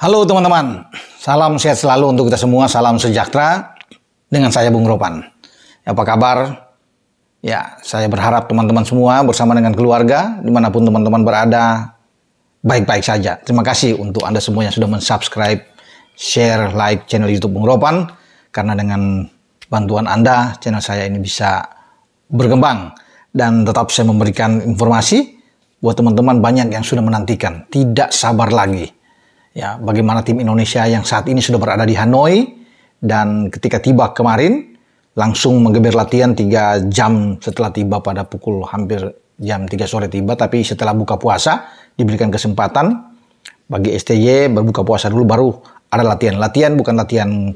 Halo teman-teman, salam sehat selalu untuk kita semua, salam sejahtera dengan saya Bung Ropan. Apa kabar? Ya, saya berharap teman-teman semua bersama dengan keluarga, dimanapun teman-teman berada, baik-baik saja. Terima kasih untuk Anda semua yang sudah mensubscribe, share, like channel YouTube Bung Ropan, karena dengan bantuan Anda, channel saya ini bisa berkembang dan tetap saya memberikan informasi buat teman-teman banyak yang sudah menantikan, tidak sabar lagi. Ya, bagaimana tim Indonesia yang saat ini sudah berada di Hanoi dan ketika tiba kemarin langsung menggeber latihan 3 jam setelah tiba pada pukul hampir jam 3 sore tiba, tapi setelah buka puasa diberikan kesempatan bagi STY berbuka puasa dulu baru ada latihan. Latihan bukan latihan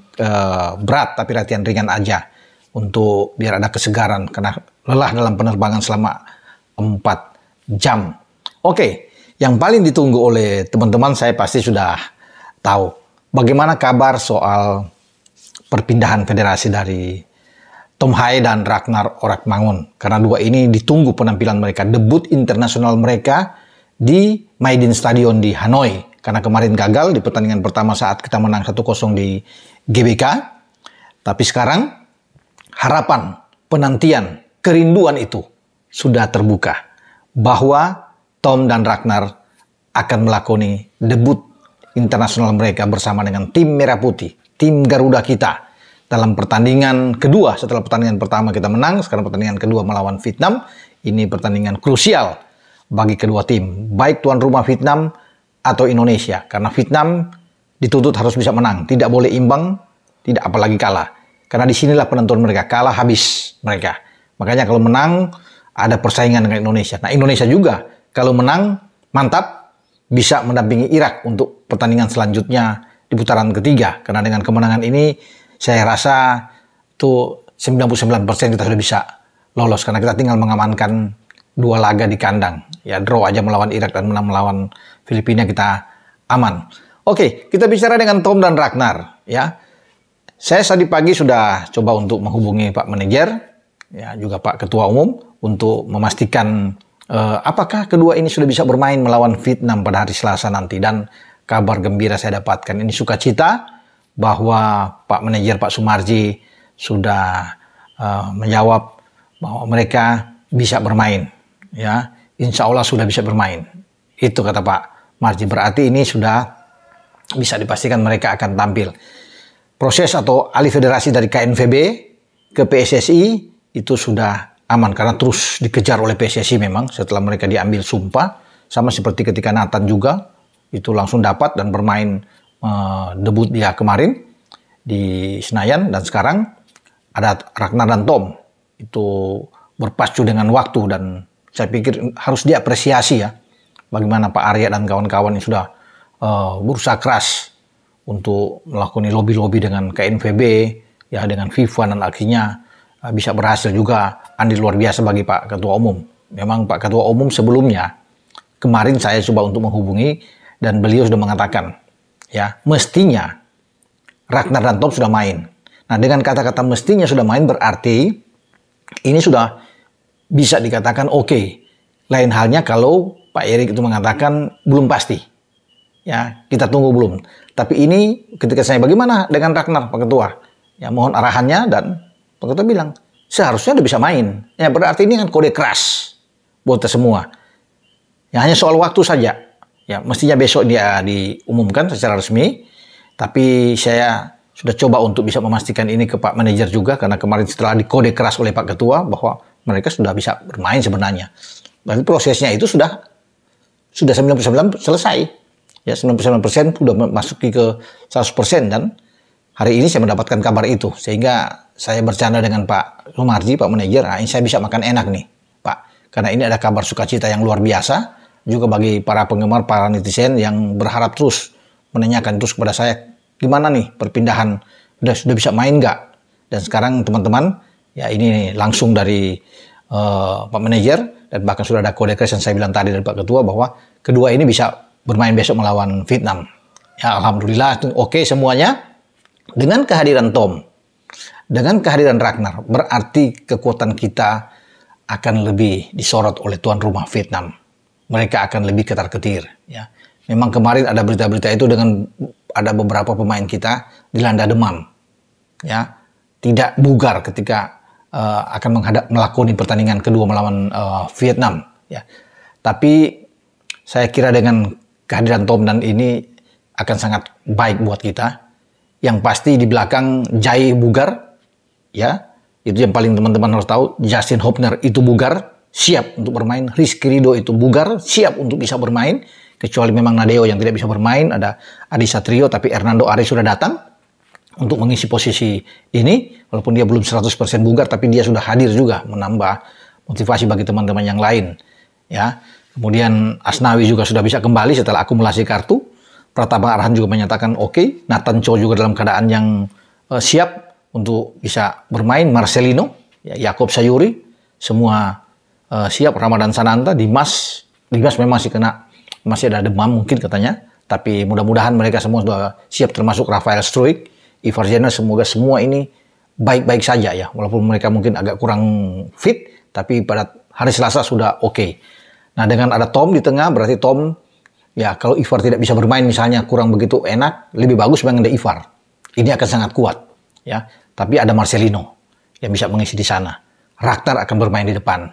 berat tapi latihan ringan aja untuk biar ada kesegaran karena lelah dalam penerbangan selama 4 jam. Oke. Yang paling ditunggu oleh teman-teman saya pasti sudah tahu bagaimana kabar soal perpindahan federasi dari Tom Hai dan Ragnar Orakmangun. Karena dua ini ditunggu penampilan mereka, debut internasional mereka di Maidin Stadion di Hanoi. Karena kemarin gagal di pertandingan pertama saat kita menang 1-0 di GBK. Tapi sekarang harapan, penantian, kerinduan itu sudah terbuka. Bahwa Tom dan Ragnar akan melakoni debut internasional mereka bersama dengan tim Merah Putih, tim Garuda kita. Dalam pertandingan kedua, setelah pertandingan pertama kita menang, sekarang pertandingan kedua melawan Vietnam. Ini pertandingan krusial bagi kedua tim, baik tuan rumah Vietnam atau Indonesia. Karena Vietnam dituntut harus bisa menang, tidak boleh imbang, tidak apalagi kalah. Karena disinilah penentuan mereka, kalah habis mereka. Makanya kalau menang, ada persaingan dengan Indonesia. Nah Indonesia juga, kalau menang, mantap, bisa mendampingi Irak untuk pertandingan selanjutnya di putaran ketiga. Karena dengan kemenangan ini, saya rasa itu 99% kita sudah bisa lolos. Karena kita tinggal mengamankan 2 laga di kandang. Ya, draw aja melawan Irak dan menang melawan Filipina kita aman. Oke, kita bicara dengan Tom dan Ragnar. Ya, saya tadi pagi sudah coba untuk menghubungi Pak Manajer, ya juga Pak Ketua Umum, untuk memastikan apakah kedua ini sudah bisa bermain melawan Vietnam pada hari Selasa nanti. Dan kabar gembira saya dapatkan ini sukacita bahwa Pak Manajer Pak Sumarji sudah menjawab bahwa mereka bisa bermain. Ya, insya Allah sudah bisa bermain. Itu kata Pak Marji. Berarti ini sudah bisa dipastikan mereka akan tampil. Proses atau alih federasi dari KNVB ke PSSI itu sudah aman karena terus dikejar oleh PSSI memang setelah mereka diambil sumpah, sama seperti ketika Nathan juga itu langsung dapat dan bermain debut dia kemarin di Senayan. Dan sekarang ada Ragnar dan Tom itu berpacu dengan waktu dan saya pikir harus diapresiasi ya bagaimana Pak Arya dan kawan-kawan yang sudah berusaha keras untuk melakukan lobby-lobby dengan KNVB ya, dengan FIFA, dan akhirnya bisa berhasil juga. Andil luar biasa bagi Pak Ketua Umum. Memang Pak Ketua Umum sebelumnya, kemarin saya coba untuk menghubungi dan beliau sudah mengatakan, ya mestinya Ragnar dan Tom sudah main. Nah dengan kata-kata mestinya sudah main berarti ini sudah bisa dikatakan oke. Lain halnya kalau Pak Erik itu mengatakan belum pasti. Ya kita tunggu belum. Tapi ini ketika saya bagaimana dengan Ragnar Pak Ketua? Ya mohon arahannya dan Pak Ketua bilang, seharusnya udah bisa main. Ya berarti ini kan kode keras buat kita semua. Ya hanya soal waktu saja. Ya mestinya besok dia diumumkan secara resmi. Tapi saya sudah coba untuk bisa memastikan ini ke Pak Manajer juga. Karena kemarin setelah dikode keras oleh Pak Ketua bahwa mereka sudah bisa bermain sebenarnya. Berarti prosesnya itu sudah 99% selesai. Ya 99% sudah masuk ke 100% dan hari ini saya mendapatkan kabar itu, sehingga saya bercanda dengan Pak Sumarji, Pak Manajer, nah ini saya bisa makan enak nih, Pak. Karena ini ada kabar sukacita yang luar biasa, juga bagi para penggemar, para netizen yang berharap terus menanyakan terus kepada saya, gimana nih perpindahan, sudah bisa main nggak? Dan sekarang teman-teman, ya ini langsung dari Pak Manajer, dan bahkan sudah ada kode keras yang saya bilang tadi dari Pak Ketua, bahwa kedua ini bisa bermain besok melawan Vietnam. Ya Alhamdulillah, oke semuanya. Dengan kehadiran Tom, dengan kehadiran Ragnar, berarti kekuatan kita akan lebih disorot oleh tuan rumah Vietnam. Mereka akan lebih ketar-ketir. Ya. Memang kemarin ada berita-berita itu dengan ada beberapa pemain kita dilanda demam, ya, tidak bugar ketika akan melakoni pertandingan kedua melawan Vietnam, ya. Tapi saya kira dengan kehadiran Tom dan ini akan sangat baik buat kita. Yang pasti di belakang Jai bugar, ya, itu yang paling teman-teman harus tahu. Justin Hopner itu bugar, siap untuk bermain. Rizky Ridho itu bugar, siap untuk bisa bermain. Kecuali memang Nadeo yang tidak bisa bermain, ada Adi Satrio, tapi Hernando Ari sudah datang untuk mengisi posisi ini. Walaupun dia belum 100% bugar, tapi dia sudah hadir juga menambah motivasi bagi teman-teman yang lain. Ya, kemudian Asnawi juga sudah bisa kembali setelah akumulasi kartu. Pratama Arhan juga menyatakan oke. Nathan Cho juga dalam keadaan yang siap untuk bisa bermain. Marcelino, ya, Yakob Sayuri, semua siap. Ramadan Sananta, Dimas memang masih ada demam mungkin katanya, tapi mudah-mudahan mereka semua sudah siap, termasuk Rafael Struik, Ivar Jenner. Semoga semua ini baik-baik saja, ya, walaupun mereka mungkin agak kurang fit, tapi pada hari Selasa sudah oke. Nah, dengan ada Tom di tengah, berarti Tom, ya, kalau Ivar tidak bisa bermain misalnya kurang begitu enak, lebih bagus memang ada Ivar. Ini akan sangat kuat, ya. Tapi ada Marcelino yang bisa mengisi di sana. Ragnar akan bermain di depan,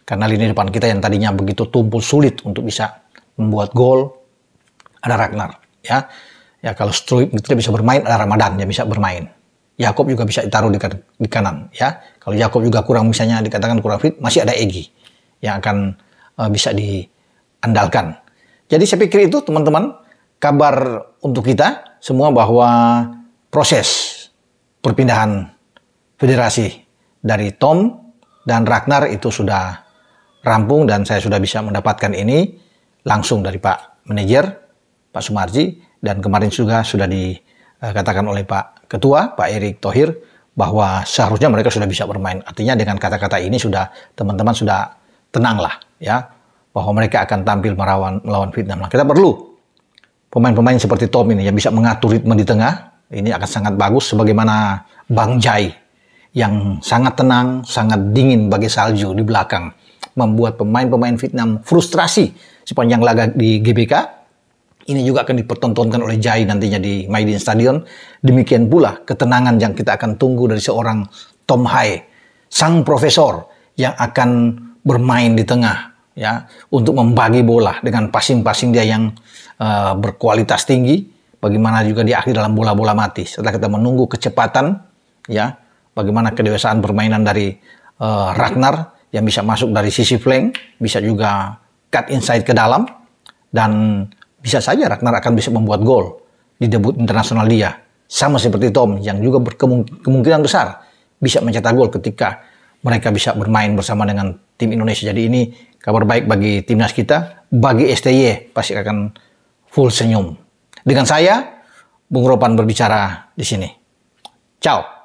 karena lini depan kita yang tadinya begitu tumpul sulit untuk bisa membuat gol, ada Ragnar, ya. Ya, kalau Struik tidak bisa bermain, ada Ramadan yang bisa bermain. Yakob juga bisa ditaruh di kanan, ya. Kalau Yakob juga kurang, misalnya dikatakan kurang fit, masih ada Egy yang akan bisa diandalkan. Jadi saya pikir itu teman-teman, kabar untuk kita semua bahwa proses perpindahan federasi dari Tom dan Ragnar itu sudah rampung, dan saya sudah bisa mendapatkan ini langsung dari Pak Manajer, Pak Sumarji, dan kemarin juga sudah dikatakan oleh Pak Ketua, Pak Erick Thohir, bahwa seharusnya mereka sudah bisa bermain. Artinya dengan kata-kata ini sudah teman-teman sudah tenanglah, ya, bahwa mereka akan tampil melawan Vietnam. Nah, kita perlu pemain-pemain seperti Tom ini yang bisa mengatur ritme di tengah. Ini akan sangat bagus, sebagaimana Bang Jai yang sangat tenang, sangat dingin bagi salju di belakang, membuat pemain-pemain Vietnam frustrasi sepanjang laga di GBK. Ini juga akan dipertontonkan oleh Jai nantinya di Maidin Stadion. Demikian pula ketenangan yang kita akan tunggu dari seorang Tom Hai, sang profesor yang akan bermain di tengah, ya, untuk membagi bola dengan passing-passing dia yang berkualitas tinggi. Bagaimana juga di akhir dalam bola-bola mati. Setelah kita menunggu kecepatan, ya, bagaimana kedewasaan permainan dari Ragnar yang bisa masuk dari sisi flank, bisa juga cut inside ke dalam, dan bisa saja Ragnar akan bisa membuat gol di debut internasional dia. Sama seperti Tom yang juga berkemungkinan besar bisa mencetak gol ketika mereka bisa bermain bersama dengan tim Indonesia. Jadi ini kabar baik bagi timnas kita, bagi STY pasti akan full senyum. Dengan saya, Bung Ropan berbicara di sini. Ciao.